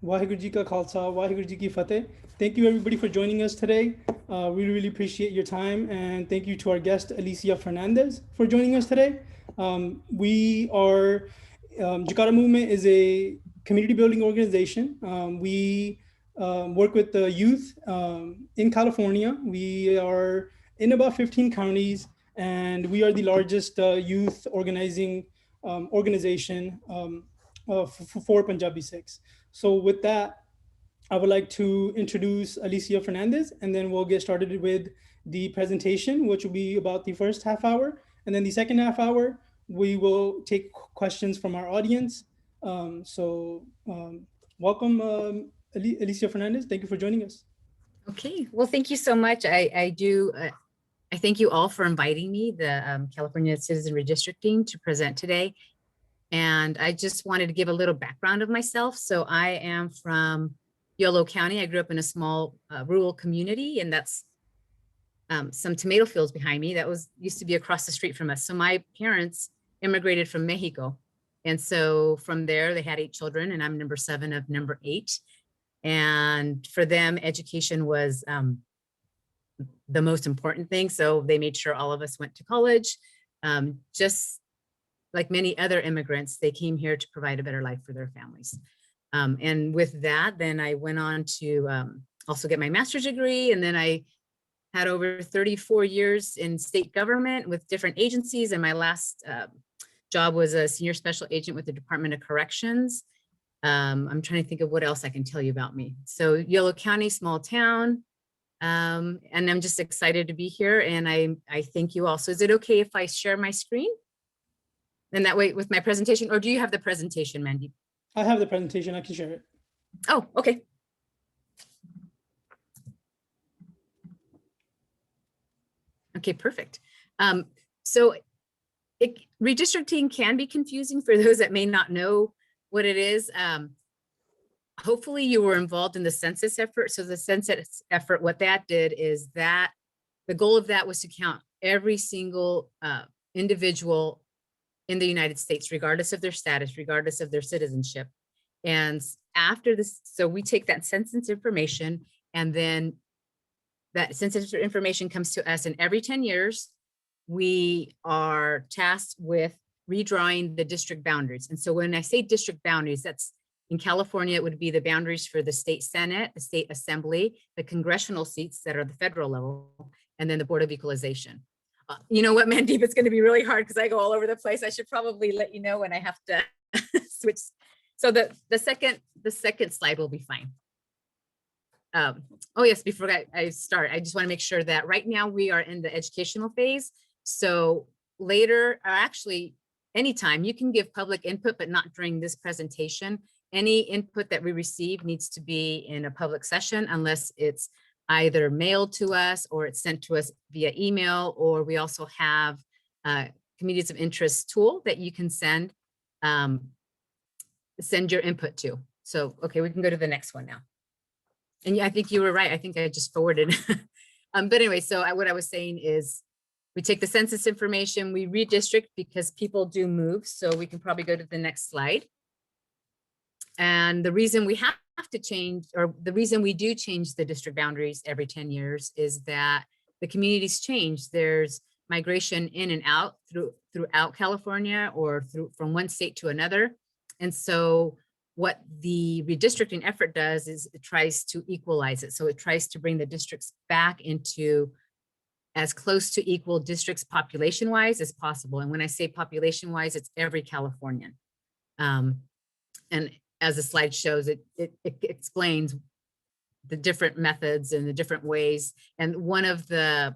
Waheguru Ji Ka Khalsa, Waheguru Ji Ki Fateh. Thank you everybody for joining us today. We really appreciate your time, and thank you to our guest Alicia Fernandez for joining us today. We are Jakara Movement is a community building organization. We work with the youth in California. We are in about 15 counties, and we are the largest youth organization for Punjabi Sikhs. So with that, I would like to introduce Alicia Fernandez, and then we'll get started with the presentation, which will be about the first half hour. And then the second half hour, we will take questions from our audience. Welcome, Alicia Fernandez. Thank you for joining us. Okay, well, thank you so much. I thank you all for inviting me, the California Citizen Redistricting, to present today. And I just wanted to give a little background of myself. So I am from Yolo County. I grew up in a small rural community, and that's some tomato fields behind me. That used to be across the street from us. So my parents immigrated from Mexico. And so from there, they had 8 children, and I'm number 7 of number 8. And for them, education was the most important thing. So they made sure all of us went to college. Just like many other immigrants, they came here to provide a better life for their families. And with that, then I went on to also get my master's degree. And then I had over 34 years in state government with different agencies. And my last job was a senior special agent with the Department of Corrections. I'm trying to think of what else I can tell you about me. So Yolo County, small town. And I'm just excited to be here. And I thank you all. So is it okay if I share my screen? And that way with my presentation, or do you have the presentation, Mandeep? I have the presentation, I can share it. Oh, okay. Okay, perfect. So redistricting can be confusing for those that may not know what it is. Hopefully you were involved in the census effort. So the census effort, what that did is that the goal of that was to count every single individual in the United States, regardless of their status, regardless of their citizenship. And after this, so we take that census information, and then that census information comes to us, and every 10 years, we are tasked with redrawing the district boundaries. And so when I say district boundaries, that's in California, it would be the boundaries for the state Senate, the state assembly, the congressional seats that are the federal level, and then the Board of Equalization. You know what, Mandeep, it's going to be really hard because I go all over the place. I should probably let you know when I have to switch. So the second slide will be fine. Oh yes, before I start, I just want to make sure that right now we are in the educational phase. So later, or actually anytime, you can give public input, but not during this presentation. Any input that we receive needs to be in a public session unless it's either mailed to us or it's sent to us via email, or we also have a communities of interest tool that you can send your input to. So, okay, we can go to the next one now. And yeah, I think you were right. I think I just forwarded. But anyway, so what I was saying is we take the census information, we redistrict because people do move. So we can probably go to the next slide. And the reason we have to change, or the reason we do change the district boundaries every 10 years is that the communities change. There's migration in and out throughout California, or from one state to another. And so what the redistricting effort does is it tries to equalize it. So it tries to bring the districts back into as close to equal districts population-wise as possible. And when I say population-wise, it's every Californian. And as the slide shows, it explains the different methods and the different ways. And one of the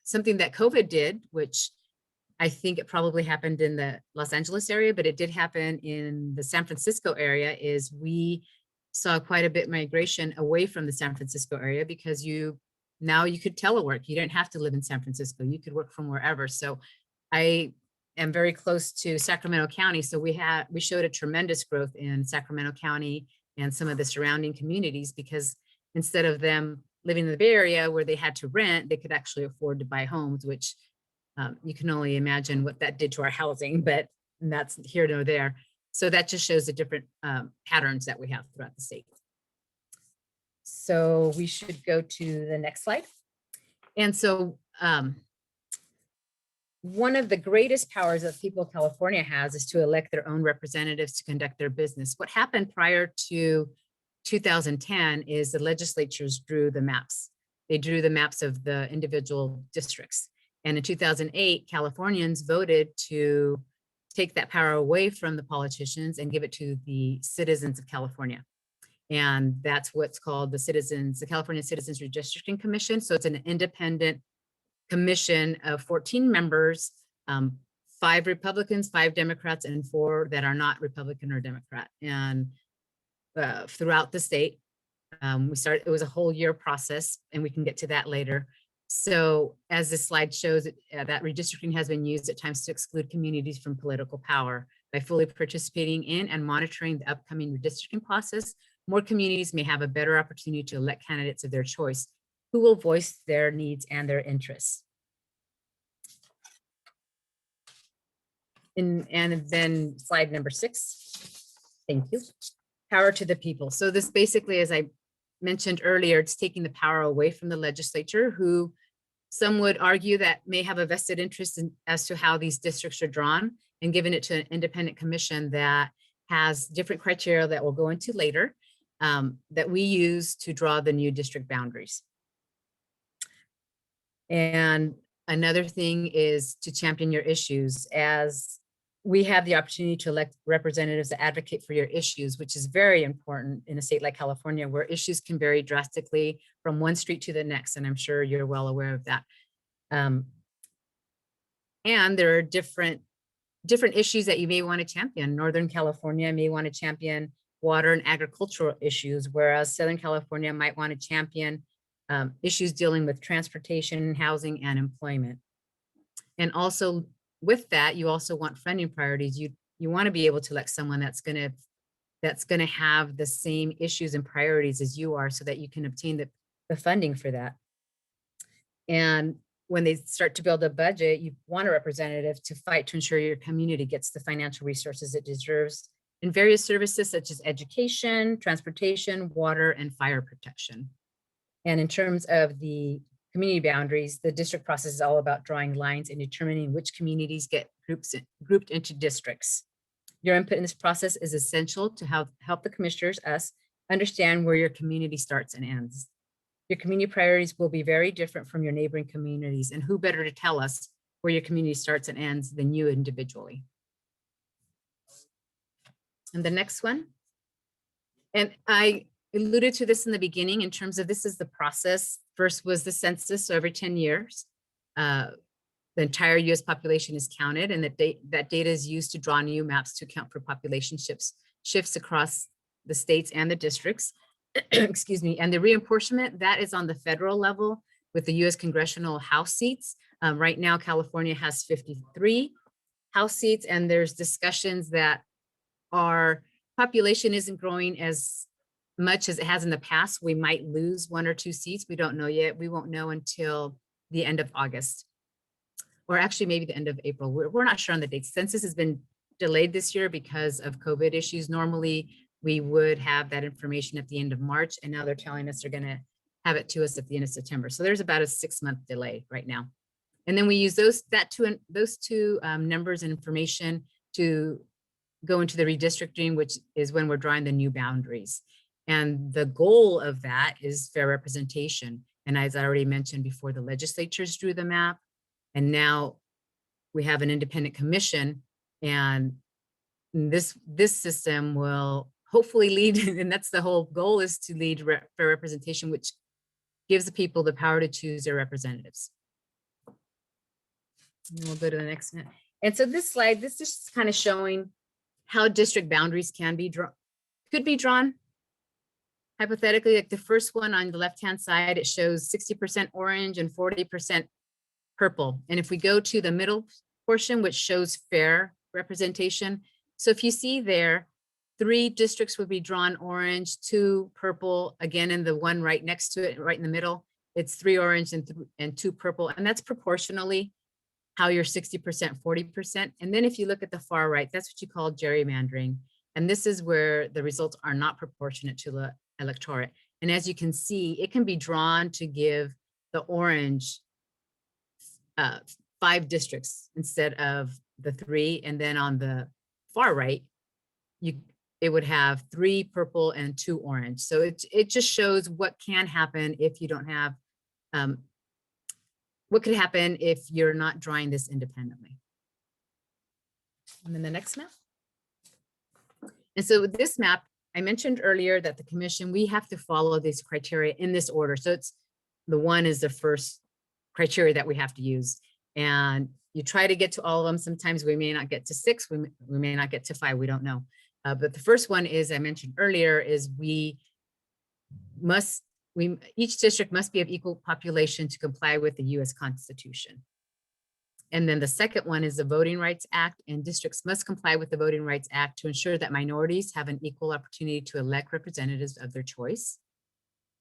something that COVID did, which I think it probably happened in the Los Angeles area, but it did happen in the San Francisco area, is we saw quite a bit migration away from the San Francisco area because now you could telework. You didn't have to live in San Francisco. You could work from wherever. So I am very close to Sacramento County. So we showed a tremendous growth in Sacramento County and some of the surrounding communities, because instead of them living in the Bay Area where they had to rent, they could actually afford to buy homes, which you can only imagine what that did to our housing, but that's here nor there. So that just shows the different patterns that we have throughout the state. So we should go to the next slide. And so one of the greatest powers that people of California has is to elect their own representatives to conduct their business. What happened prior to 2010 is the legislatures drew the maps. They drew the maps of the individual districts. And in 2008, Californians voted to take that power away from the politicians and give it to the citizens of California. And that's what's called the California Citizens Redistricting Commission. So it's an independent commission of 14 members, 5 Republicans, 5 Democrats, and 4 that are not Republican or Democrat. And throughout the state, it was a whole year process, and we can get to that later. So as this slide shows, that redistricting has been used at times to exclude communities from political power. By fully participating in and monitoring the upcoming redistricting process, more communities may have a better opportunity to elect candidates of their choice who will voice their needs and their interests. And then slide number 6. Thank you. Power to the people. So this basically, as I mentioned earlier, it's taking the power away from the legislature, who some would argue that may have a vested interest in as to how these districts are drawn, and giving it to an independent commission that has different criteria that we'll go into later, that we use to draw the new district boundaries. And another thing is to champion your issues, as we have the opportunity to elect representatives that advocate for your issues, which is very important in a state like California, where issues can vary drastically from one street to the next. And I'm sure you're well aware of that. And there are different issues that you may want to champion. Northern California may want to champion water and agricultural issues, whereas Southern California might want to champion issues dealing with transportation, housing, and employment. And also with that, you also want funding priorities. You want to be able to elect someone that's going to have the same issues and priorities as you are, so that you can obtain the funding for that. And when they start to build a budget, you want a representative to fight to ensure your community gets the financial resources it deserves in various services such as education, transportation, water, and fire protection. And in terms of the community boundaries, the district process is all about drawing lines and determining which communities get grouped into districts. Your input in this process is essential to help the commissioners, us, understand where your community starts and ends. Your community priorities will be very different from your neighboring communities, and who better to tell us where your community starts and ends than you individually. And the next one, and I alluded to this in the beginning in terms of this is the process. First was the census, so every 10 years, the entire US population is counted, and that data is used to draw new maps to account for population shifts across the states and the districts. Excuse me. And the reapportionment, that is on the federal level with the US congressional House seats. Right now, California has 53 House seats, and there's discussions that our population isn't growing as much as it has in the past. We might lose 1 or 2 seats. We don't know yet. We won't know until the end of August, or actually maybe the end of April. We're not sure on the dates. Census has been delayed this year because of COVID issues. Normally, we would have that information at the end of March, and now they're telling us they're going to have it to us at the end of September. So there's about a 6-month delay right now. And then we use those two numbers and information to go into the redistricting, which is when we're drawing the new boundaries. And the goal of that is fair representation. And as I already mentioned before, the legislatures drew the map, and now we have an independent commission, and this system will hopefully lead, and that's the whole goal, is to lead fair representation, which gives the people the power to choose their representatives. And we'll go to the next one. And so this slide, this is just kind of showing how district boundaries could be drawn. Hypothetically, like the first one on the left-hand side, it shows 60% orange and 40% purple. And if we go to the middle portion, which shows fair representation, so if you see there, 3 districts would be drawn orange, 2 purple, again, in the one right next to it, right in the middle, it's 3 orange and 2 purple, and that's proportionally how you're 60%, 40%. And then if you look at the far right, that's what you call gerrymandering. And this is where the results are not proportionate to the electorate. And as you can see, it can be drawn to give the orange 5 districts instead of the 3. And then on the far right, it would have 3 purple and 2 orange. So it just shows what can happen if you don't have, what could happen if you're not drawing this independently. And then the next map. And so with this map, I mentioned earlier that the commission, we have to follow these criteria in this order. So it's the 1 is the first criteria that we have to use. And you try to get to all of them. Sometimes we may not get to 6, we may not get to 5, we don't know. But the first one is, I mentioned earlier, is each district must be of equal population to comply with the US Constitution. And then the second one is the Voting Rights Act, and districts must comply with the Voting Rights Act to ensure that minorities have an equal opportunity to elect representatives of their choice.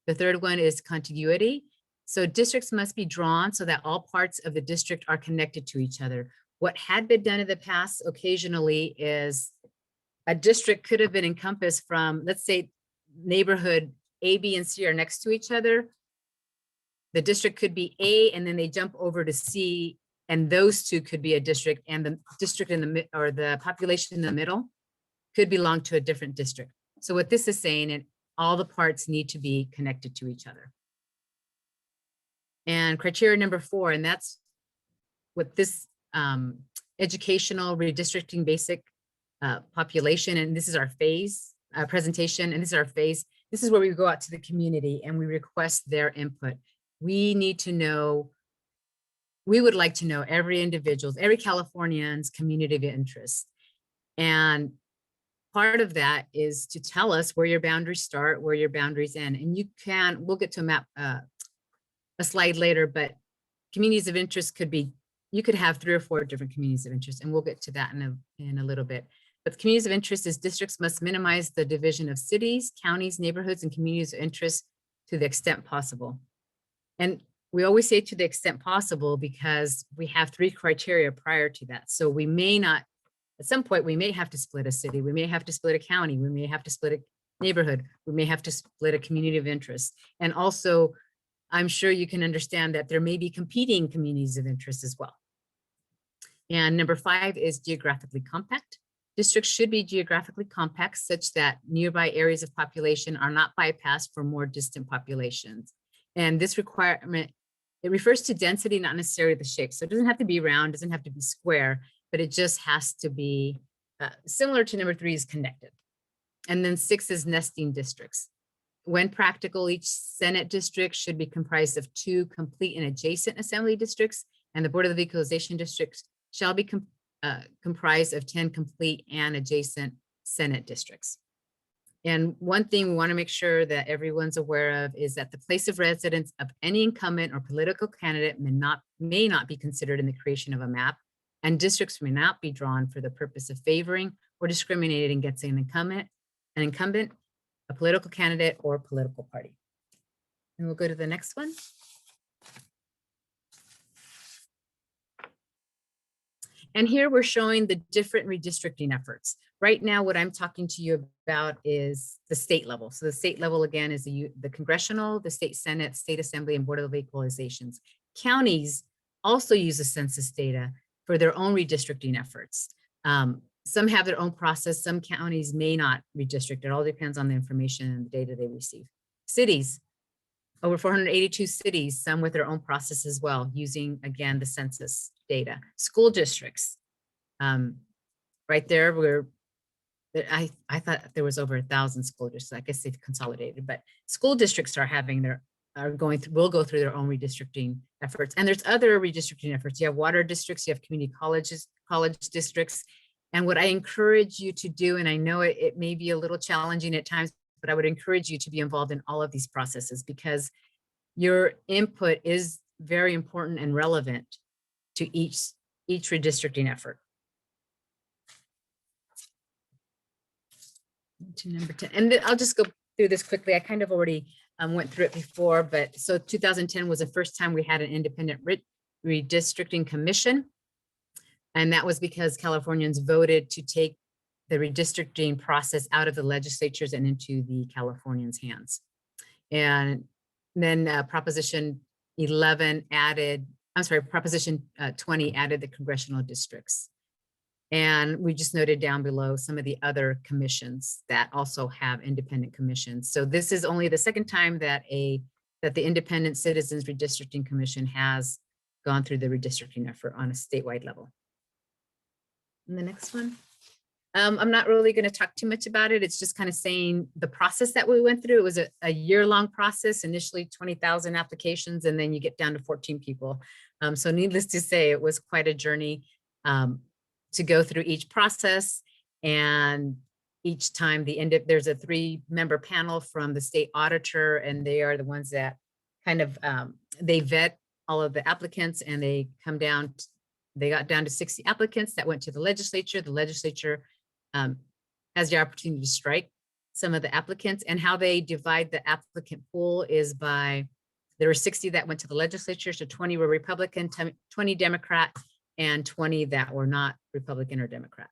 The third one is contiguity. So districts must be drawn so that all parts of the district are connected to each other. What had been done in the past occasionally is a district could have been encompassed from, let's say, neighborhood A, B, and C are next to each other. The district could be A, and then they jump over to C, and those 2 could be a district, and the district in the, or the population in the middle could belong to a different district. So what this is saying, and all the parts need to be connected to each other. And criteria number 4, and that's what this educational redistricting basic population, and this is our phase presentation, and this is our phase. This is where we go out to the community and we request their input. We need to know, we would like to know every individual's, every Californian's community of interest. And part of that is to tell us where your boundaries start, where your boundaries end. And you can, we'll get to a map, a slide later, but communities of interest could be, you could have 3 or 4 different communities of interest, and we'll get to that in a little bit. But the communities of interest is districts must minimize the division of cities, counties, neighborhoods, and communities of interest to the extent possible. And we always say to the extent possible because we have 3 criteria prior to that. So we may not, at some point, we may have to split a city, we may have to split a county, we may have to split a neighborhood, we may have to split a community of interest. And also, I'm sure you can understand that there may be competing communities of interest as well. And number 5 is geographically compact. Districts should be geographically compact such that nearby areas of population are not bypassed for more distant populations. And this requirement, it refers to density, not necessarily the shape. So it doesn't have to be round, doesn't have to be square, but it just has to be similar to number 3 is connected. And then 6 is nesting districts. When practical, each Senate district should be comprised of 2 complete and adjacent assembly districts, and the Board of Equalization districts shall be comprised of 10 complete and adjacent Senate districts. And one thing we want to make sure that everyone's aware of is that the place of residence of any incumbent or political candidate may not be considered in the creation of a map, and districts may not be drawn for the purpose of favoring or discriminating against an incumbent, a political candidate, or political party. And we'll go to the next one. And here we're showing the different redistricting efforts. Right now, what I'm talking to you about is the state level. So the state level, again, is the congressional, the state Senate, state assembly, and Board of Equalizations. Counties also use the census data for their own redistricting efforts. Some have their own process. Some counties may not redistrict. It all depends on the information and the data they receive. Cities, over 482 cities, some with their own process as well, using, again, the census data. School districts, right there, I thought there was over 1,000 school districts. I guess they've consolidated, but school districts will go through their own redistricting efforts. And there's other redistricting efforts. You have water districts, you have community colleges, college districts. And what I encourage you to do, and I know it may be a little challenging at times, but I would encourage you to be involved in all of these processes because your input is very important and relevant to each redistricting effort. To number 10, and I'll just go through this quickly. I kind of already went through it before, but so 2010 was the first time we had an independent redistricting commission. And that was because Californians voted to take the redistricting process out of the legislatures and into the Californians' hands. And then Proposition 11 added, I'm sorry, Proposition 20 added the congressional districts. And we just noted down below some of the other commissions that also have independent commissions. So this is only the second time that the Independent Citizens Redistricting Commission has gone through the redistricting effort on a statewide level. And the next one. I'm not really going to talk too much about it. It's just kind of saying the process that we went through. It was a year-long process, initially 20,000 applications, and then you get down to 14 people. So needless to say, it was quite a journey to go through each process. And each time there's a 3-member panel from the state auditor, and they are the ones that kind of, they vet all of the applicants, and they come down, they got down to 60 applicants that went to the legislature. The legislature has the opportunity to strike some of the applicants, and how they divide the applicant pool is by, there were 60 that went to the legislature, so 20 were Republican, 20 Democrat, and 20 that were not Republican or Democrat.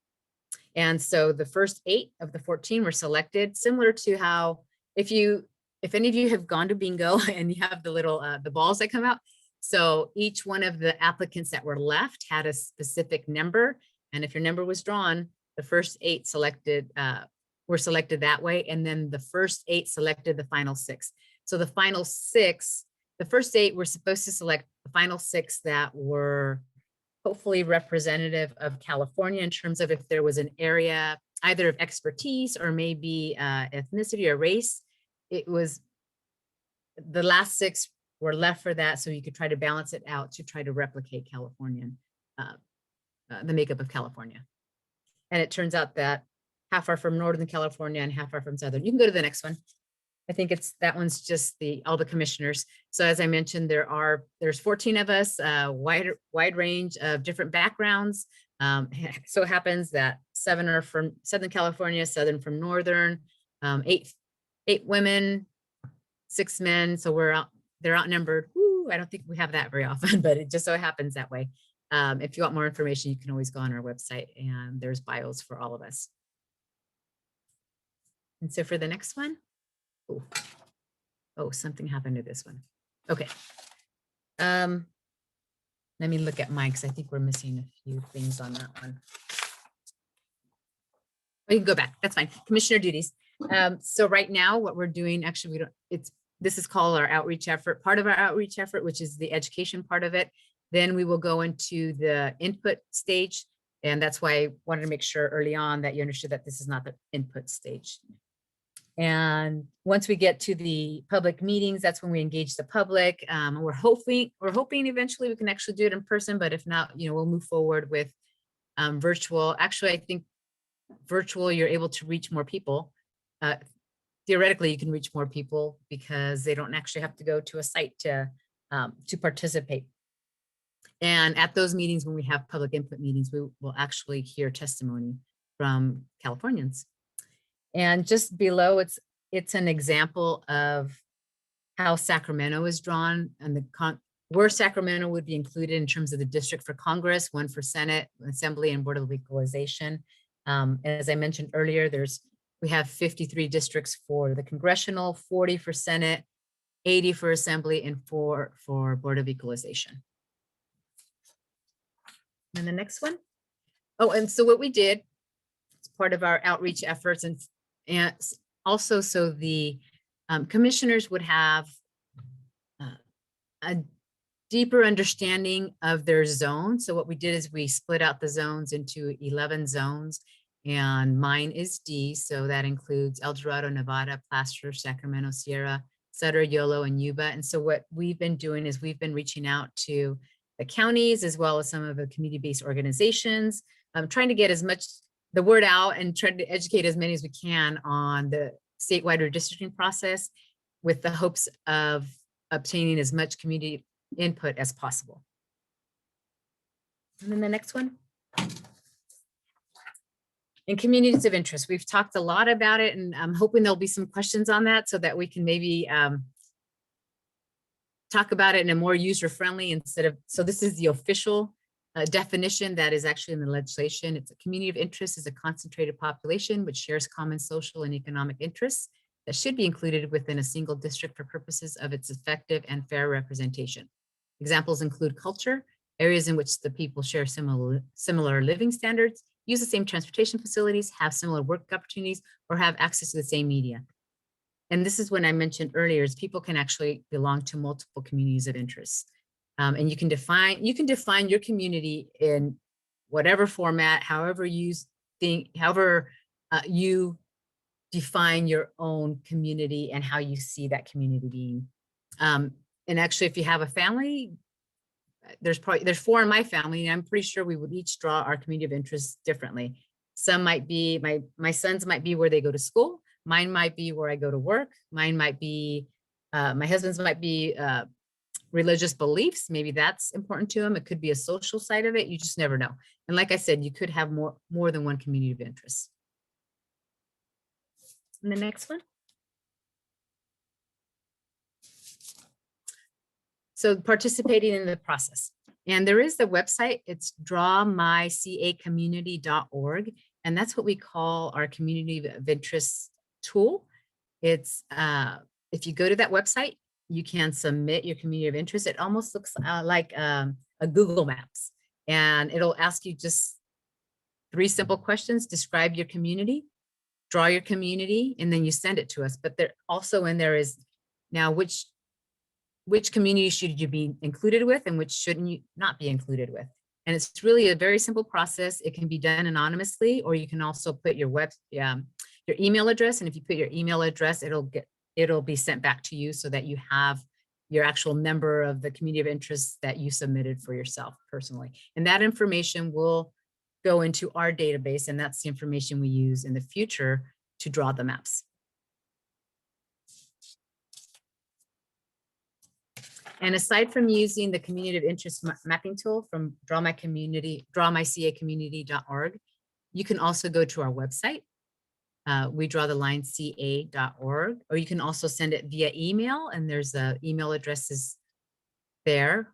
And so the first 8 of the 14 were selected, similar to how, if any of you have gone to bingo and you have the little, the balls that come out. So each one of the applicants that were left had a specific number. And if your number was drawn, the first 8 were selected that way. And then the first 8 selected the final 6. So the final 6, the first 8 were supposed to select the final 6 that were hopefully representative of California in terms of if there was an area either of expertise or maybe ethnicity or race. It was, the last 6 were left for that, so you could try to balance it out to try to replicate Californian, the makeup of California. And it turns out that half are from Northern California and half are from Southern. You can go to the next one. I think that one's just all the commissioners. So as I mentioned, there's 14 of us, wide range of different backgrounds. So it happens that 7 are from Southern California, 7 from Northern, 8 women, 6 men. So they're outnumbered. Woo, I don't think we have that very often, but it just so happens that way. If you want more information, you can always go on our website, and there's bios for all of us. And so for the next one, oh, something happened to this one. Okay. Let me look at mine because I think we're missing a few things on that one. We can go back. That's fine. Commissioner duties. So right now, what we're doing, actually, this is called our outreach effort. Part of our outreach effort, which is the education part of it. Then we will go into the input stage. And that's why I wanted to make sure early on that you understood that this is not the input stage. And once we get to the public meetings, that's when we engage the public. We're hoping eventually we can actually do it in person, but if not, we'll move forward with virtual. Actually, I think virtual, you're able to reach more people. Theoretically, you can reach more people because they don't actually have to go to a site to participate. And at those meetings, when we have public input meetings, we will actually hear testimony from Californians. And just below, it's an example of how Sacramento is drawn, and where Sacramento would be included in terms of the district for Congress, 1 for Senate, Assembly, and Board of Equalization. As I mentioned earlier, we have 53 districts for the congressional, 40 for Senate, 80 for Assembly, and 4 for Board of Equalization. And the next one. Oh, and so what we did, it's part of our outreach efforts, and also so the commissioners would have a deeper understanding of their zone. So what we did is we split out the zones into 11 zones, and mine is D. So that includes El Dorado, Nevada, Placer, Sacramento, Sierra, Sutter, Yolo, and Yuba. And so what we've been doing is we've been reaching out to the counties as well as some of the community-based organizations, trying to get as much the word out and trying to educate as many as we can on the statewide redistricting process with the hopes of obtaining as much community input as possible. And then the next one. And communities of interest. We've talked a lot about it, and I'm hoping there'll be some questions on that so that we can maybe talk about it in a more user-friendly so this is the official definition that is actually in the legislation. It's a community of interest is a concentrated population which shares common social and economic interests that should be included within a single district for purposes of its effective and fair representation. Examples include culture, areas in which the people share similar living standards, use the same transportation facilities, have similar work opportunities, or have access to the same media. And this is when I mentioned earlier, is people can actually belong to multiple communities of interest. And you can define your community in whatever format, however you define your own community and how you see that community being. And actually, if you have a family, there's 4 in my family, and I'm pretty sure we would each draw our community of interest differently. Some might be, my sons might be where they go to school. Mine might be where I go to work. Mine might be, my husband's might be religious beliefs. Maybe that's important to him. It could be a social side of it. You just never know. And like I said, you could have more than one community of interest. And the next one. So participating in the process. And there is the website, it's drawmycacommunity.org. And that's what we call our community of interest tool. It's, if you go to that website, you can submit your community of interest. It almost looks like a Google Maps. And it'll ask you just 3 simple questions: describe your community, draw your community, and then you send it to us. But there also in there is now which community should you be included with and which shouldn't you not be included with. And it's really a very simple process. It can be done anonymously, or you can also put your email address. And if you put your email address, it'll be sent back to you so that you have your actual number of the community of interest that you submitted for yourself personally. And that information will go into our database, and that's the information we use in the future to draw the maps. And aside from using the community of interest mapping tool from drawmycacommunity.org, you can also go to our website. We draw the line ca.org, or you can also send it via email, and there's email addresses there.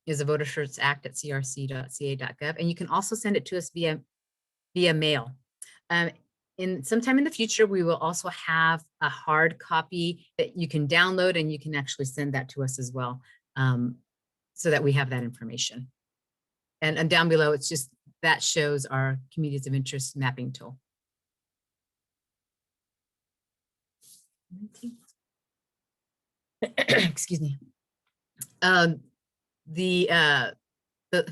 Is a Votershirts Act at crc.ca.gov, and you can also send it to us via mail. Sometime in the future, we will also have a hard copy that you can download, and you can actually send that to us as well, so that we have that information. And down below, it's just that shows our communities of interest mapping tool. Excuse me.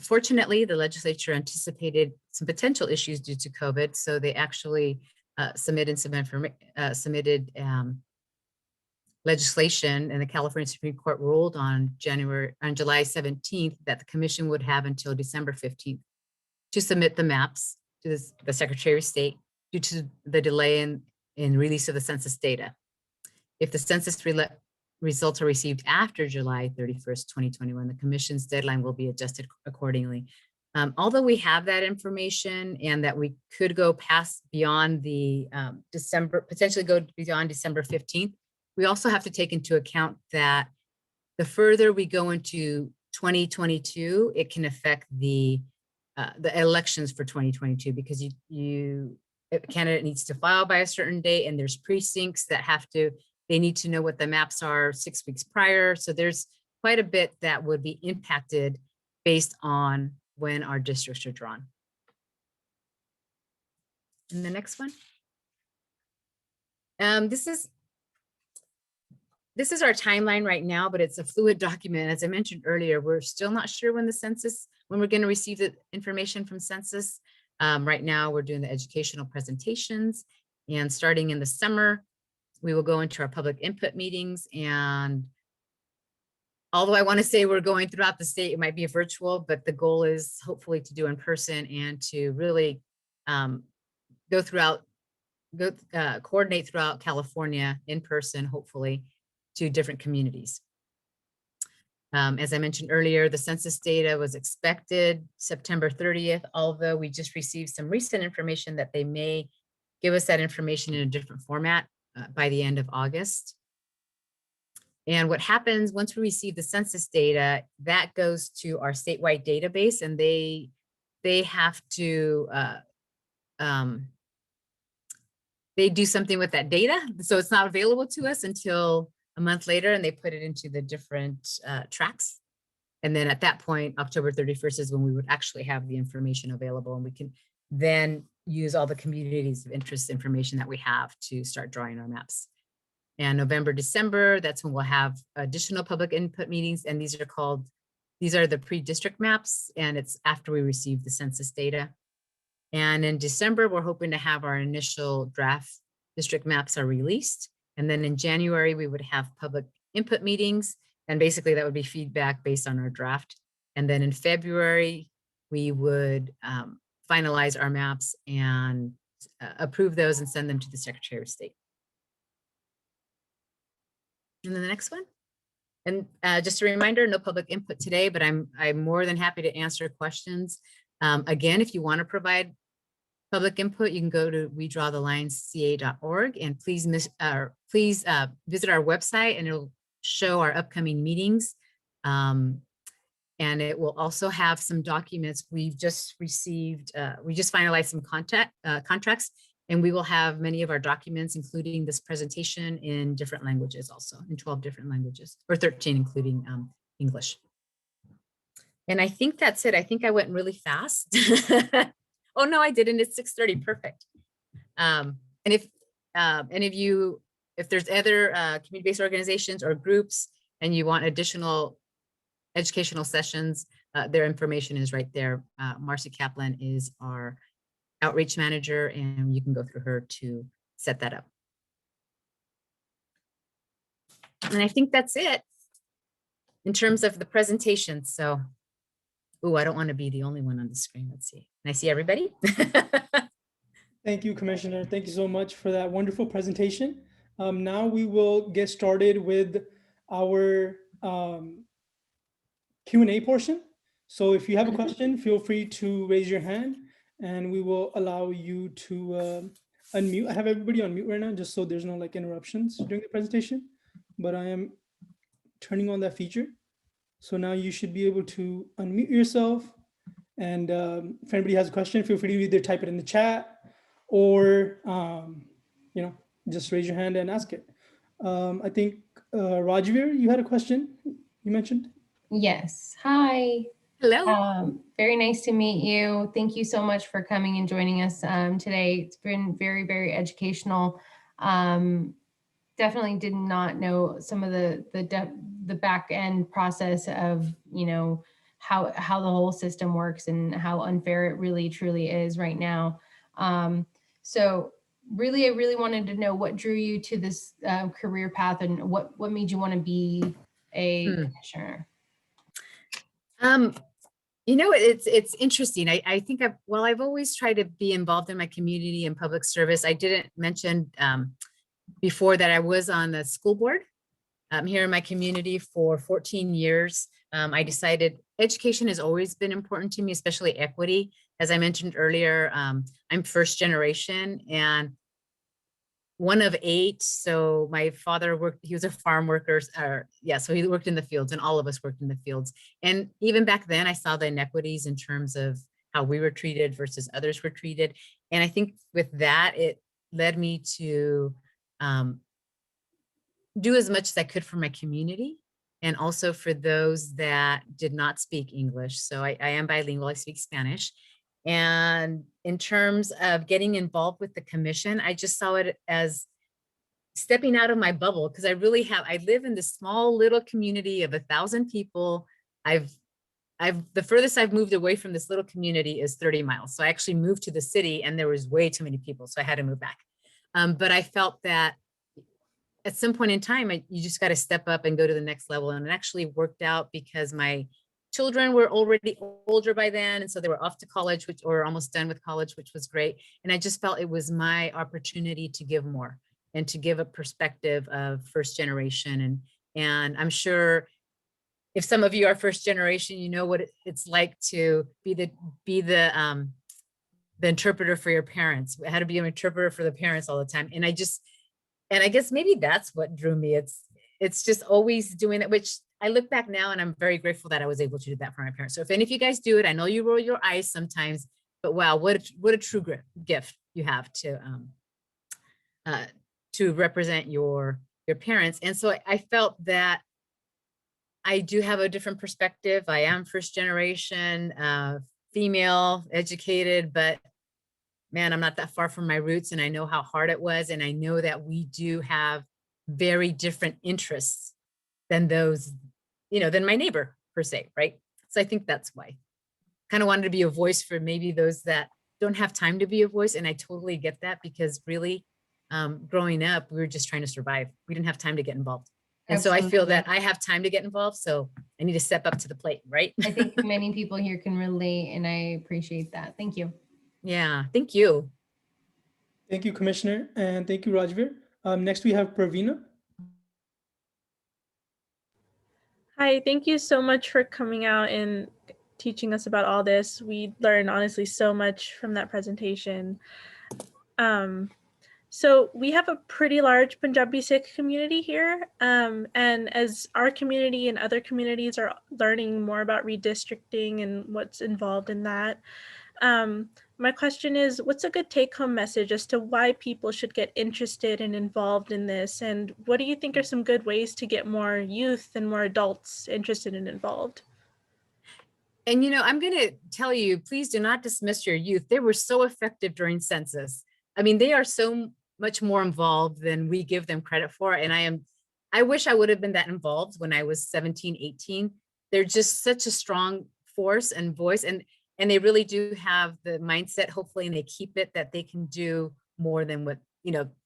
Fortunately, the legislature anticipated some potential issues due to COVID, so they actually submitted legislation, and the California Supreme Court ruled on July 17th that the commission would have until December 15th to submit the maps to the Secretary of State due to the delay in release of the census data. If the census results are received after July 31st, 2021, the commission's deadline will be adjusted accordingly. Although we have that information and that we could go beyond the potentially go beyond December 15th, we also have to take into account that the further we go into 2022, it can affect the elections for 2022, because a candidate needs to file by a certain date, and there's precincts that they need to know what the maps are 6 weeks prior. So there's quite a bit that would be impacted based on when our districts are drawn. And the next one. This is our timeline right now, but it's a fluid document. As I mentioned earlier, we're still not sure when we're going to receive the information from census. Right now, we're doing the educational presentations, and starting in the summer, we will go into our public input meetings. And although I want to say we're going throughout the state, it might be a virtual, but the goal is hopefully to do in person and to really coordinate throughout California in person, hopefully, to different communities. As I mentioned earlier, the census data was expected September 30th, although we just received some recent information that they may give us that information in a different format by the end of August. And what happens once we receive the census data, that goes to our statewide database, and they have to they do something with that data. So it's not available to us until a month later, and they put it into the different tracks. And then at that point, October 31st is when we would actually have the information available, and we can then use all the communities of interest information that we have to start drawing our maps. And November, December, that's when we'll have additional public input meetings. And these are the pre-district maps, and it's after we receive the census data. And in December, we're hoping to have our initial draft district maps are released. And then in January, we would have public input meetings. And basically that would be feedback based on our draft. And then in February, we would finalize our maps and approve those and send them to the Secretary of State. And then the next one. And just a reminder, no public input today, but I'm more than happy to answer questions. Again, if you want to provide public input, you can go to wedrawthelinesca.org, and please visit our website, and it'll show our upcoming meetings. And it will also have some documents we've just received. We just finalized some contracts, and we will have many of our documents, including this presentation, in different languages, also in 12 different languages, or 13, including English. And I think that's it. I think I went really fast. Oh, no, I didn't. It's 6:30. Perfect. And if any of you, if there's other community-based organizations or groups and you want additional educational sessions, their information is right there. Marcy Kaplan is our outreach manager, and you can go through her to set that up. And I think that's it in terms of the presentation. So, oh, I don't want to be the only one on the screen. Let's see. Can I see everybody? Thank you, Commissioner. Thank you so much for that wonderful presentation. Now we will get started with our Q&A portion. So if you have a question, feel free to raise your hand and we will allow you to unmute. I have everybody on mute right now, just so there's no like interruptions during the presentation, but I am turning on that feature. So now you should be able to unmute yourself. And if anybody has a question, feel free to either type it in the chat or, you know, just raise your hand and ask it. I think Rajveer, you had a question you mentioned? Yes. Hi. Hello. Very nice to meet you. Thank you so much for coming and joining us today. It's been very, very educational. Definitely did not know some of the back end process of, you know, how the whole system works and how unfair it really truly is right now. So really, I really wanted to know what drew you to this career path and what made you want to be a commissioner. You know, it's interesting. I think I've always tried to be involved in my community and public service. I didn't mention before that I was on the school board here in my community for 14 years. I decided education has always been important to me, especially equity. As I mentioned earlier, I'm first generation and one of 8. So my father worked, he was a farm worker. So he worked in the fields, and all of us worked in the fields. And even back then I saw the inequities in terms of how we were treated versus others were treated. And I think with that, it led me to do as much as I could for my community and also for those that did not speak English. So I am bilingual, I speak Spanish. And in terms of getting involved with the commission, I just saw it as stepping out of my bubble, because I live in this small little community of 1,000 people. The furthest I've moved away from this little community is 30 miles. So I actually moved to the city and there was way too many people. So I had to move back. But I felt that at some point in time, you just got to step up and go to the next level. And it actually worked out because my children were already older by then. And so they were off to college, or almost done with college, which was great. And I just felt it was my opportunity to give more and to give a perspective of first generation. And I'm sure if some of you are first generation, you know what it's like to be the interpreter for your parents, how to be an interpreter for the parents all the time. And I guess maybe that's what drew me. it's just always doing it, which I look back now and I'm very grateful that I was able to do that for my parents. So if any of you guys do it, I know you roll your eyes sometimes, but wow, what a true gift you have to represent your parents. And so I felt that I do have a different perspective. I am first generation, female, educated, but man, I'm not that far from my roots, and I know how hard it was. And I know that we do have very different interests than those, than my neighbor per se, right? So I think that's why. Kind of wanted to be a voice for maybe those that don't have time to be a voice. And I totally get that, because really, growing up, we were just trying to survive. We didn't have time to get involved. And so I feel that I have time to get involved. So I need to step up to the plate, right? I think many people here can relate, and I appreciate that. Thank you. Yeah, thank you. Thank you, Commissioner, and thank you, Rajveer. Next, we have Praveena. Hi, thank you so much for coming out and teaching us about all this. We learned honestly so much from that presentation. So we have a pretty large Punjabi Sikh community here. And as our community and other communities are learning more about redistricting and what's involved in that, my question is, what's a good take-home message as to why people should get interested and involved in this? And what do you think are some good ways to get more youth and more adults interested and involved? And, I'm going to tell you, please do not dismiss your youth. They were so effective during census. I mean, they are so much more involved than we give them credit for. And I wish I would have been that involved when I was 17, 18. They're just such a strong force and voice. And they really do have the mindset, hopefully, and they keep it, that they can do more than what,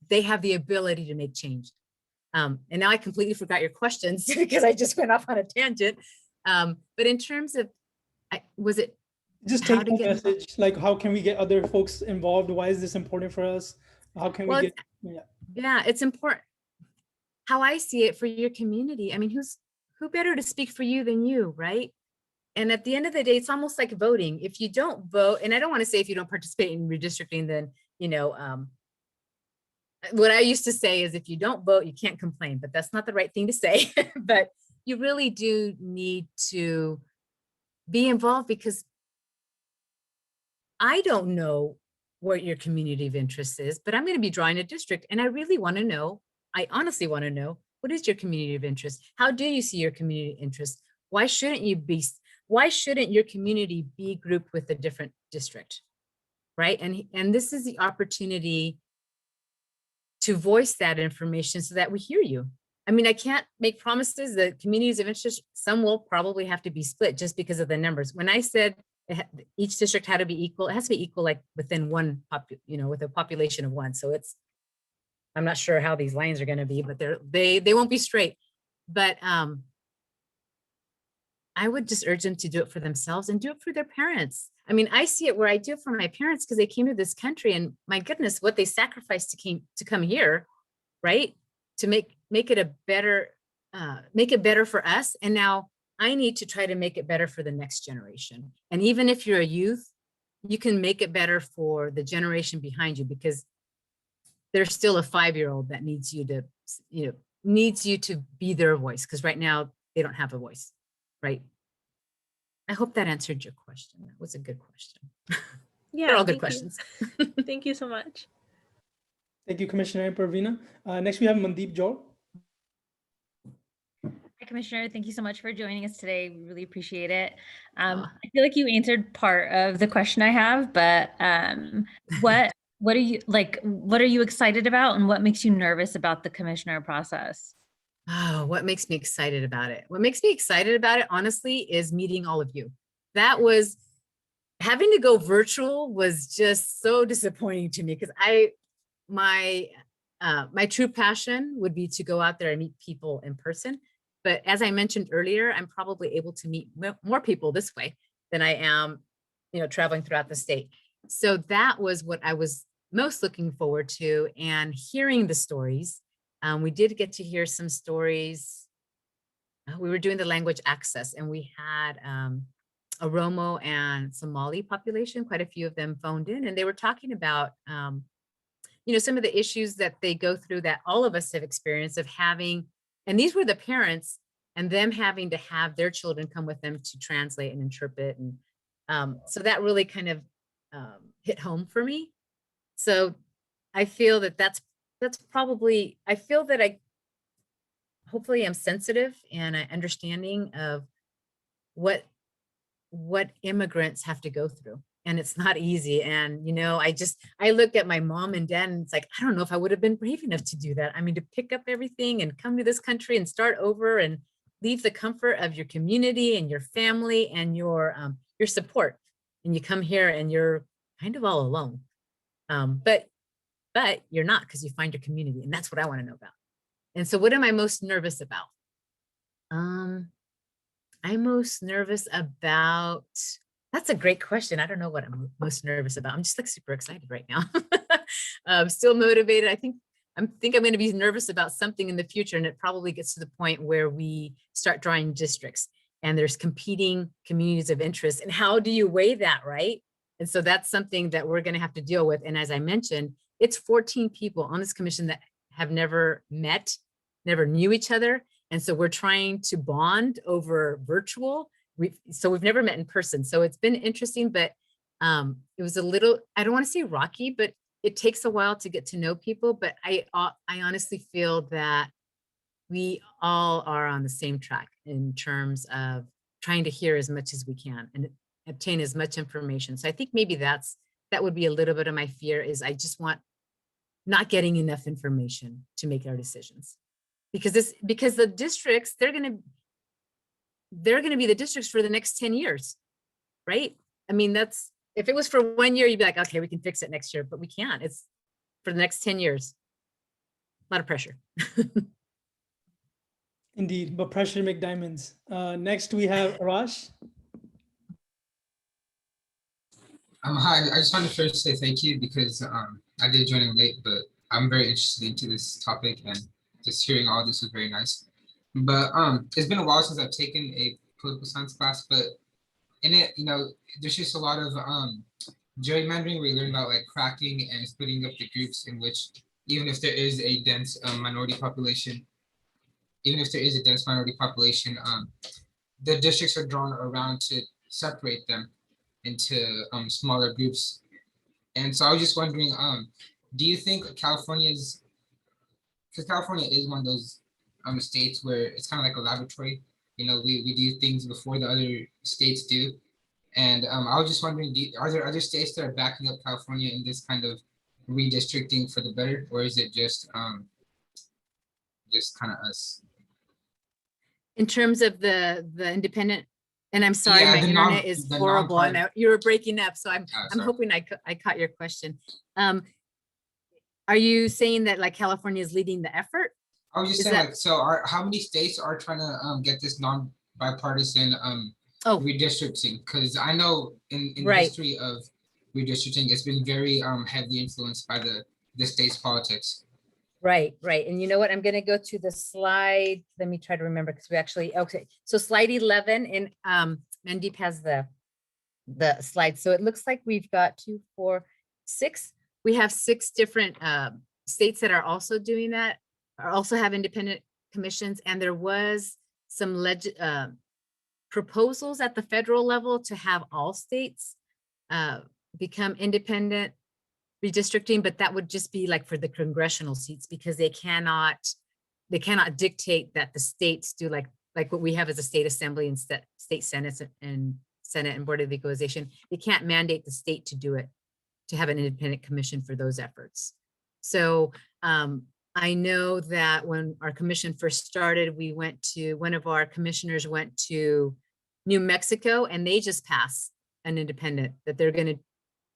they have the ability to make change. And now I completely forgot your questions because I just went off on a tangent. But in terms of, was it just take the message, like how can we get other folks involved? Why is this important for us? How can we get, yeah, it's important. How I see it for your community. I mean, who better to speak for you than you, right? And at the end of the day, it's almost like voting. If you don't vote, and I don't want to say if you don't participate in redistricting, then, what I used to say is if you don't vote, you can't complain, but that's not the right thing to say. But you really do need to be involved, because I don't know what your community of interest is, but I'm going to be drawing a district, and I really want to know, I honestly want to know, what is your community of interest? How do you see your community interest? Why shouldn't your community be grouped with a different district, right? And this is the opportunity to voice that information so that we hear you. I mean, I can't make promises. The communities of interest, some will probably have to be split just because of the numbers. When I said each district had to be equal, it has to be equal, like within one, with a population of one. So I'm not sure how these lines are going to be, but they won't be straight. But I would just urge them to do it for themselves and do it for their parents. I mean, I see it where I do it for my parents, because they came to this country, and my goodness, what they sacrificed to come here, right? To make it better for us. And now I need to try to make it better for the next generation. And even if you're a youth, you can make it better for the generation behind you, because there's still a 5-year-old that needs you to be their voice, because right now they don't have a voice, right? I hope that answered your question. That was a good question. Yeah, they're all good questions. Thank you so much. Thank you, Commissioner Praveena. Next, we have Mandeep Joel. Hi, Commissioner. Thank you so much for joining us today. We really appreciate it. I feel like you answered part of the question I have, but what are you excited about, and what makes you nervous about the commissioner process? Oh, what makes me excited about it? What makes me excited about it, honestly, is meeting all of you. Having to go virtual was just so disappointing to me, because my true passion would be to go out there and meet people in person. But as I mentioned earlier, I'm probably able to meet more people this way than I am, traveling throughout the state. So that was what I was most looking forward to, and hearing the stories. We did get to hear some stories. We were doing the language access, and we had a Oromo and Somali population, quite a few of them phoned in, and they were talking about, some of the issues that they go through, that all of us have experienced, of having And these were the parents and them having to have their children come with them to translate and interpret. And so that really kind of hit home for me. So I feel that that's probably, I feel that hopefully I'm sensitive and understanding of what immigrants have to go through. And it's not easy. And, you know, I look at my mom and dad and it's like, I don't know if I would have been brave enough to do that. I mean, to pick up everything and come to this country and start over and leave the comfort of your community and your family and your support. And you come here and you're kind of all alone. But you're not, because you find your community, and that's what I want to know about. And so what am I most nervous about? I'm most nervous about, that's a great question. I don't know what I'm most nervous about. I'm just like super excited right now. I'm still motivated. I think I'm going to be nervous about something in the future. And it probably gets to the point where we start drawing districts and there's competing communities of interest. And how do you weigh that, right? And so that's something that we're going to have to deal with. And as I mentioned, it's 14 people on this commission that have never met, never knew each other. And so we're trying to bond over virtual. So we've never met in person. So it's been interesting, but it was a little, I don't want to say rocky, but it takes a while to get to know people. But I honestly feel that we all are on the same track in terms of trying to hear as much as we can and obtain as much information. So I think maybe that would be a little bit of my fear, is I just want not getting enough information to make our decisions. Because the districts, they're going to be the districts for the next 10 years, right? I mean, if it was for 1 year, you'd be like, okay, we can fix it next year, but we can't. It's for the next 10 years. A lot of pressure. Indeed, but pressure make diamonds. Next we have Arash. Hi, I just wanted to first say thank you, because I did join in late, but I'm very interested into this topic, and just hearing all this was very nice. But it's been a while since I've taken a political science class, but in it, you know, there's just a lot of gerrymandering where you learn about like cracking and splitting up the groups, in which even if there is a dense minority population, the districts are drawn around to separate them into smaller groups. And so I was just wondering, do you think California is one of those states where it's kind of like a laboratory? You know, we do things before the other states do. And I was just wondering, are there other states that are backing up California in this kind of redistricting for the better, or is it just kind of us? In terms of the independent, and I'm sorry, Yeah, my internet is horrible. And you were breaking up, so I'm hoping I caught your question. Are you saying that like California is leading the effort? I was just saying, like, so how many states are trying to get this non-bipartisan redistricting? Because I know in the history of redistricting, it's been very heavily influenced by the state's politics. Right. And you know what? I'm going to go to the slide. Let me try to remember, because we actually, okay. So slide 11, and Mandeep has the slide. So it looks like we've got 2, 4, 6. We have 6 different states that are also doing that, or also have independent commissions. And there was some proposals at the federal level to have all states become independent redistricting, but that would just be like for the congressional seats, because they cannot dictate that the states do like what we have as a state assembly and state senates and Senate and Board of Equalization. They can't mandate the state to do it, to have an independent commission for those efforts. So I know that when our commission first started, one of our commissioners went to New Mexico, and they just passed an independent, that they're going to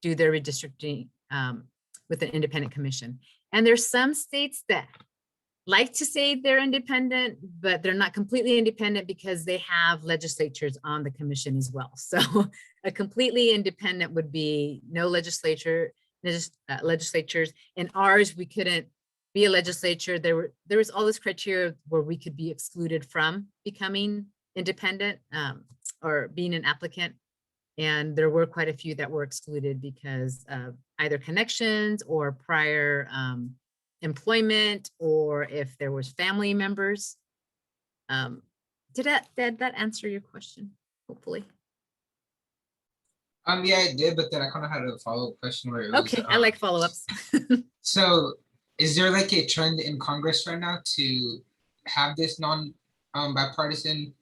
do their redistricting with an independent commission. And there's some states that like to say they're independent, but they're not completely independent because they have legislatures on the commission as well. So a completely independent would be no legislatures. In ours, we couldn't be a legislature. There was all this criteria where we could be excluded from becoming independent or being an applicant. And there were quite a few that were excluded because of either connections or prior employment, or if there was family members Did that answer your question? Hopefully. Yeah, I did, but then I kind of had a follow-up question where it was, Okay, I like follow-ups. so is there like a trend in Congress right now to have this bipartisan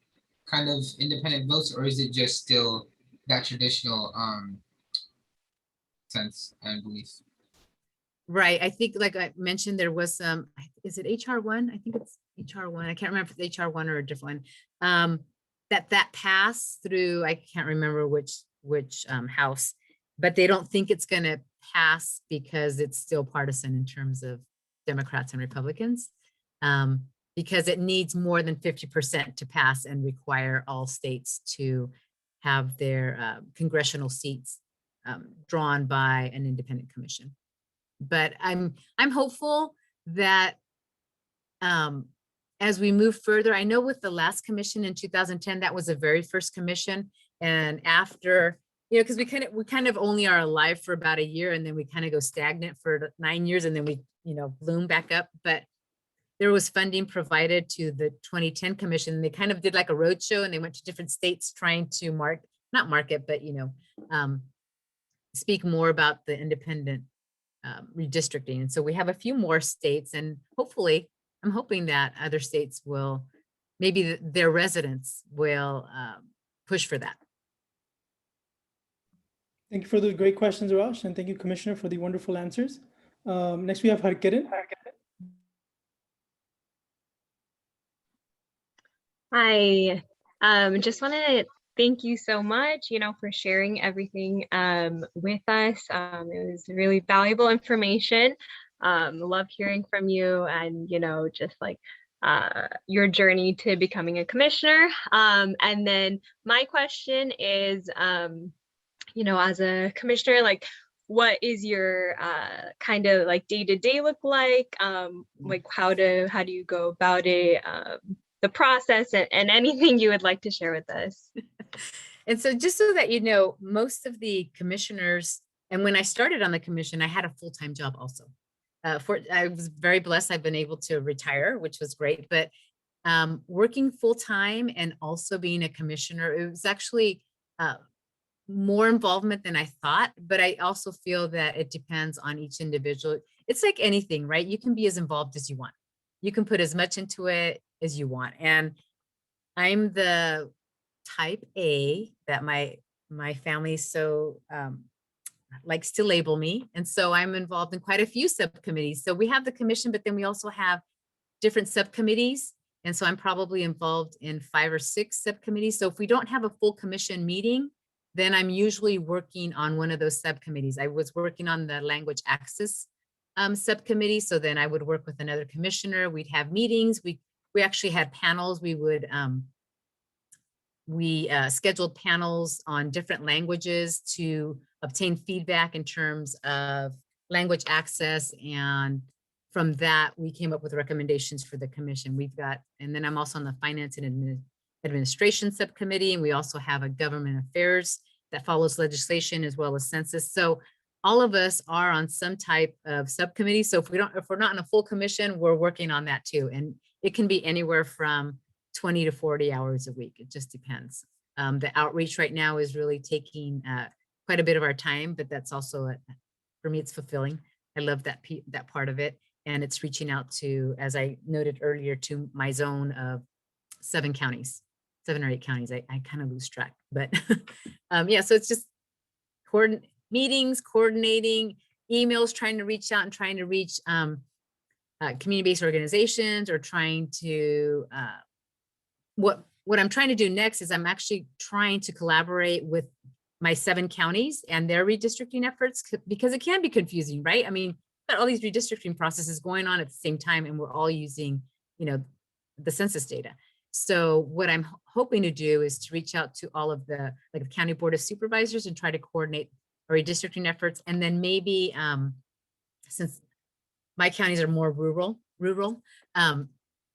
kind of independent votes, or is it just still that traditional sense and belief? Right. I think, like I mentioned, there was some, is it HR1? I think it's HR1. I can't remember if it's HR1 or a different one. That passed through, I can't remember which house, but they don't think it's going to pass because it's still partisan in terms of Democrats and Republicans, because it needs more than 50% to pass and require all states to have their congressional seats drawn by an independent commission. But I'm hopeful that as we move further, I know with the last commission in 2010, that was the very first commission. And after, because we kind of only are alive for about a year, and then we kind of go stagnant for 9 years, and then we, bloom back up. But there was funding provided to the 2010 commission. They kind of did like a roadshow, and they went to different states trying to not market, but, speak more about the independent redistricting. And so we have a few more states, and hopefully I'm hoping that other states will, maybe their residents will push for that. Thank you for the great questions, Arash, and thank you, Commissioner, for the wonderful answers. Next, we have Kitten. Hi, just want to thank you so much, for sharing everything with us. It was really valuable information. Love hearing from you and, just like your journey to becoming a commissioner. And then my question is, as a commissioner, like, what is your kind of like day-to-day look like? Like how do you go about it? The process and anything you would like to share with us. And so just so that most of the commissioners, and when I started on the commission, I had a full-time job also. I was very blessed. I've been able to retire, which was great, but working full-time and also being a commissioner, it was actually more involvement than I thought, but I also feel that it depends on each individual. It's like anything, right? You can be as involved as you want. You can put as much into it as you want. And I'm the type A that my family so likes to label me. And so I'm involved in quite a few subcommittees. So we have the commission, but then we also have different subcommittees. And so I'm probably involved in 5 or 6 subcommittees. So if we don't have a full commission meeting, then I'm usually working on one of those subcommittees. I was working on the language access subcommittee. So then I would work with another commissioner. We'd have meetings. We actually had panels. We scheduled panels on different languages to obtain feedback in terms of language access. And from that, we came up with recommendations for the commission. And then I'm also on the finance and administration subcommittee. And we also have a government affairs that follows legislation as well as census. So all of us are on some type of subcommittee. So if we're not in a full commission, we're working on that too. And it can be anywhere from 20 to 40 hours a week. It just depends. The outreach right now is really taking quite a bit of our time, but that's also, for me, it's fulfilling. I love that part of it. And it's reaching out to, as I noted earlier, to my zone of 7 or 8 counties. I kind of lose track, but yeah, so it's just meetings, coordinating, emails, trying to reach out and trying to reach community-based organizations, or trying to, what I'm trying to do next is I'm actually trying to collaborate with my 7 counties and their redistricting efforts, because it can be confusing, right? I mean, all these redistricting processes going on at the same time, and we're all using, the census data. So what I'm hoping to do is to reach out to all of the county board of supervisors and try to coordinate our redistricting efforts. And then maybe, since my counties are more rural,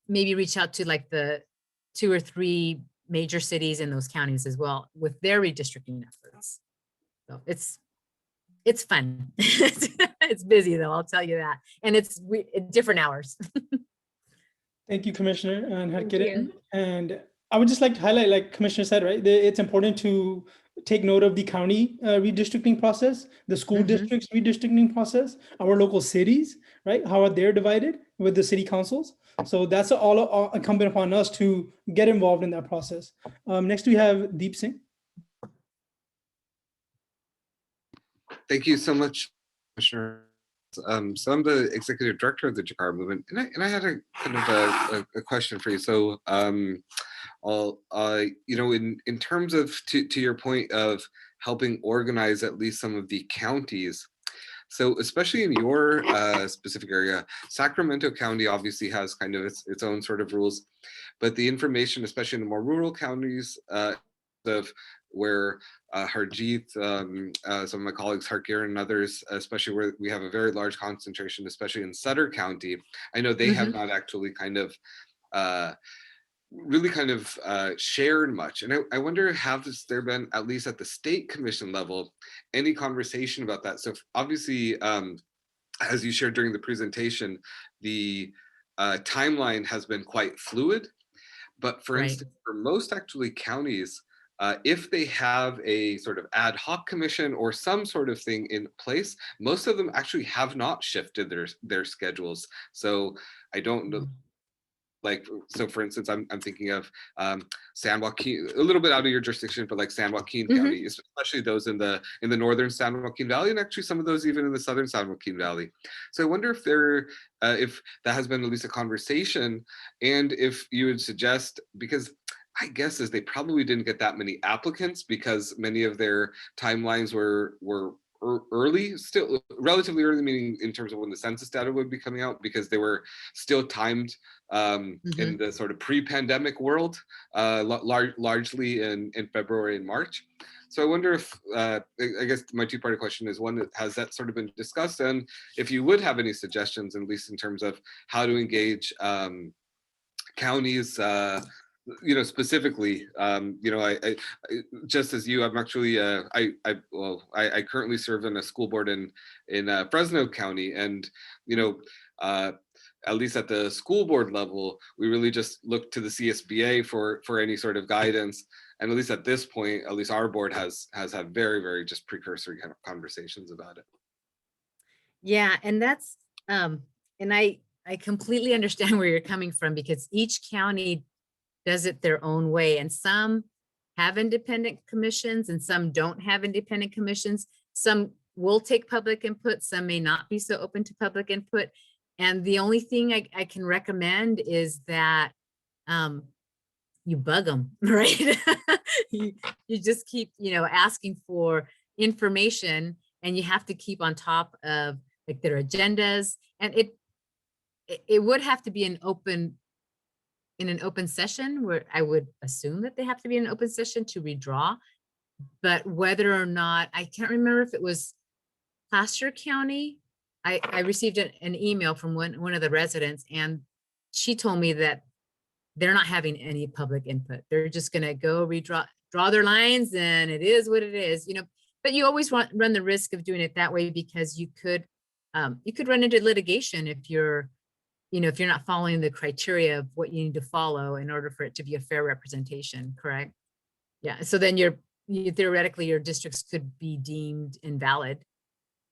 maybe reach out to like the 2 or 3 major cities in those counties as well with their redistricting efforts. So it's fun. It's busy though, I'll tell you that. And it's different hours. Thank you, Commissioner and Thank Kitten. you. And I would just like to highlight, like Commissioner said, right, it's important to take note of the county redistricting process, the school districts redistricting process, our local cities, right? How are they divided with the city councils? So that's all incumbent upon us to get involved in that process. Next, we have Deep Singh. Thank you so much, Commissioner. So I'm the executive director of the Jakara Movement, and I had a kind of a question for you. So, you know, in terms of to your point of helping organize at least some of the counties. So especially in your specific area, Sacramento County obviously has kind of its own sort of rules, but the information, especially in the more rural counties, of where Harjeet, some of my colleagues, Harkir and others, especially where we have a very large concentration, especially in Sutter County, I know they have not actually kind of really kind of shared much. And I wonder, has there been, at least at the state commission level, any conversation about that? So obviously, as you shared during the presentation, the timeline has been quite fluid. But for instance, for most actually counties, if they have a sort of ad hoc commission or some sort of thing in place, most of them actually have not shifted their schedules. So I don't know. Like, so for instance, I'm thinking of San Joaquin, a little bit out of your jurisdiction, but like San Joaquin County, especially those in the northern San Joaquin Valley, and actually some of those even in the southern San Joaquin Valley. So I wonder if if that has been at least a conversation, and if you would suggest, because I guess is they probably didn't get that many applicants because many of their timelines were early, still relatively early, meaning in terms of when the census data would be coming out, because they were still timed in the sort of pre-pandemic world, largely in February and March. So I wonder if, I guess my two-part question is, one, has that sort of been discussed? And if you would have any suggestions, at least in terms of how to engage counties, you know, specifically, you know, I just as you, I'm actually, I currently serve in a school board in Fresno County, and you know, at least at the school board level, we really just look to the CSBA for any sort of guidance. And at least at this point, at least our board has had very, very just precursory kind of conversations about it. Yeah, and that's and I completely understand where you're coming from, because each county does it their own way, and some have independent commissions and some don't have independent commissions. Some will take public input, some may not be so open to public input. And the only thing I can recommend is that you bug them, right? you just keep, you know, asking for information, and you have to keep on top of like their agendas. And it would have to be in an open session, where I would assume that they have to be in an open session to redraw. But whether or not, I can't remember if it was Placer County. I received an email from one of the residents, and she told me that they're not having any public input. They're just gonna go draw their lines, and it is what it is, you know. But you always run the risk of doing it that way, because you could run into litigation if you're not following the criteria of what you need to follow in order for it to be a fair representation, correct? Yeah, so then theoretically your districts could be deemed invalid.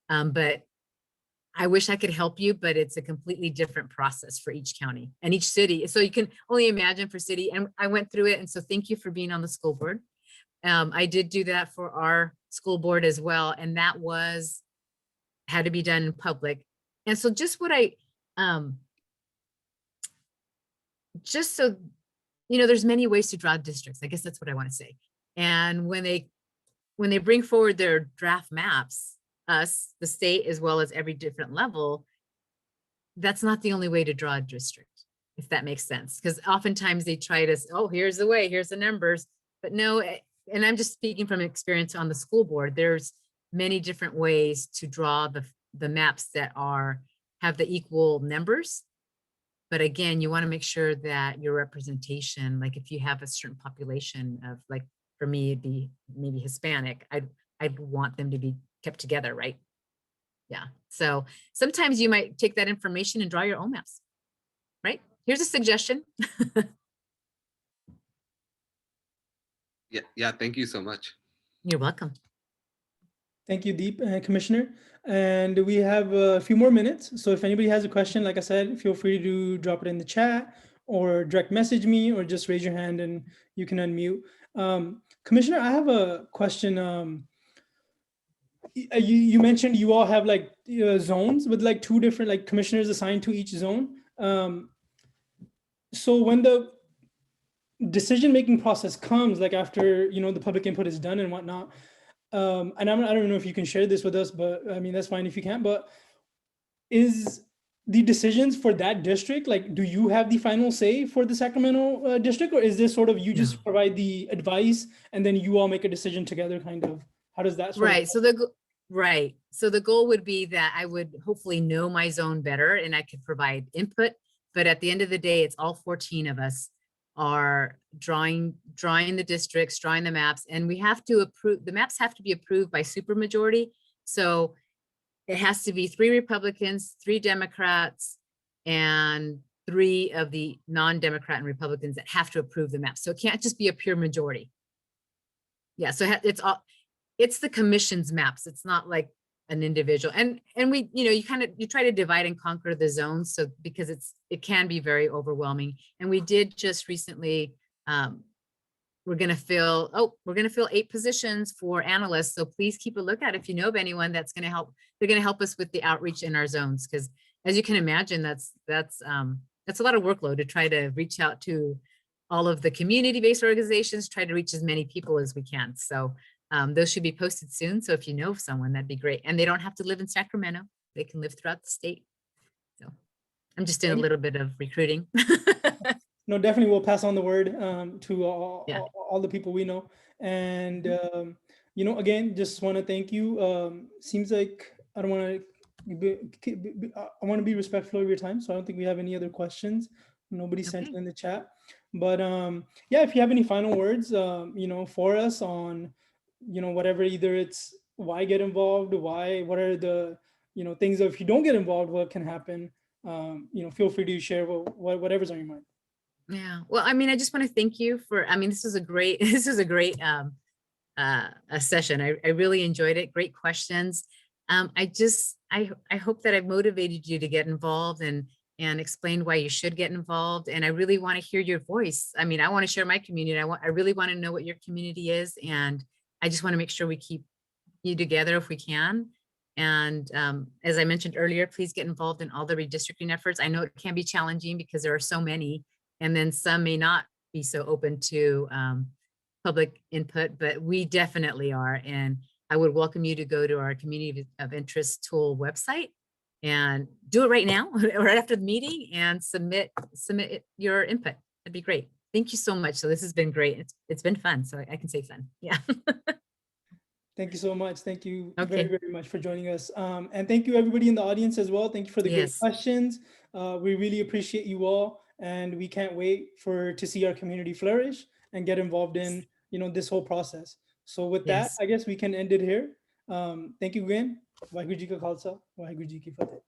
But I wish I could help you, but it's a completely different process for each county and each city. So you can only imagine for city, and I went through it. And so thank you for being on the school board. I did do that for our school board as well. And that had to be done in public. And so just what just so, you know, there's many ways to draw districts. I guess that's what I want to say. And when they bring forward their draft maps, us, the state, as well as every different level, that's not the only way to draw a district, if that makes sense. Because oftentimes they try to, oh, here's the way, here's the numbers. But no, and I'm just speaking from experience on the school board, there's many different ways to draw the maps that have the equal numbers. But again, you want to make sure that your representation, like if you have a certain population of, like for me, it'd be maybe Hispanic, I'd want them to be kept together, right? Yeah. So sometimes you might take that information and draw your own maps, right? here's a suggestion. Yeah, thank you so much. You're welcome. Thank you, Deep and Commissioner. And we have a few more minutes. So if anybody has a question, like I said, feel free to drop it in the chat or direct message me or just raise your hand and you can unmute. Commissioner, I have a question. You mentioned you all have like zones with like 2 different like commissioners assigned to each zone. So when the decision-making process comes, like after, the public input is done and whatnot, and I don't know if you can share this with us, but I mean, that's fine if you can't, but is the decisions for that district, like, do you have the final say for the Sacramento district, or is this sort of you just provide the advice and then you all make a decision together, kind of? How does that sort of? Right. So the goal would be that I would hopefully know my zone better and I could provide input. But at the end of the day, it's all 14 of us are drawing the districts, drawing the maps, and we have to approve, the maps have to be approved by supermajority. So it has to be 3 Republicans, 3 Democrats, and 3 of the non-Democrat and Republicans that have to approve the map. So it can't just be a pure majority. Yeah, so it's the commission's maps. It's not like an individual. And we, you try to divide and conquer the zones. So because it can be very overwhelming. And we did just recently, we're going to fill 8 positions for analysts. So please keep a lookout if you know of anyone that's going to help. They're going to help us with the outreach in our zones. Because as you can imagine, that's a lot of workload to try to reach out to all of the community-based organizations, try to reach as many people as we can. So those should be posted soon. So if you know of someone, that'd be great. And they don't have to live in Sacramento. They can live throughout the state. So I'm just doing a little bit of recruiting. No, definitely we'll pass on the word to all the people we know. And, again, just want to thank you. Seems like I don't want to, I want to be respectful of your time. So I don't think we have any other questions. Nobody sent it in the chat. But yeah, if you have any final words, for us on, whatever, either it's why get involved, what are the, things of if you don't get involved, what can happen, feel free to share whatever's on your mind. Yeah, well, I mean, I just want to thank you for, this is a great, a session. I really enjoyed it. Great questions. I hope that I've motivated you to get involved and explained why you should get involved. And I really want to hear your voice. I mean, I want to share my community. I really want to know what your community is. And I just want to make sure we keep you together if we can. And as I mentioned earlier, please get involved in all the redistricting efforts. I know it can be challenging because there are so many, and then some may not be so open to public input, but we definitely are. And I would welcome you to go to our Community of Interest Tool website and do it right now, right after the meeting, and submit your input. That'd be great. Thank you so much. So this has been great. It's been fun. So I can say fun. Yeah. Thank you so much. Thank you very, very much for joining us. And thank you everybody in the audience as well. Thank you for the great questions. We really appreciate you all. And we can't wait to see our community flourish and get involved in, this whole process. So with that, I guess we can end it here. Thank you again. Waheguru Ji Ka Khalsa, Waheguru Ji Ki Fateh.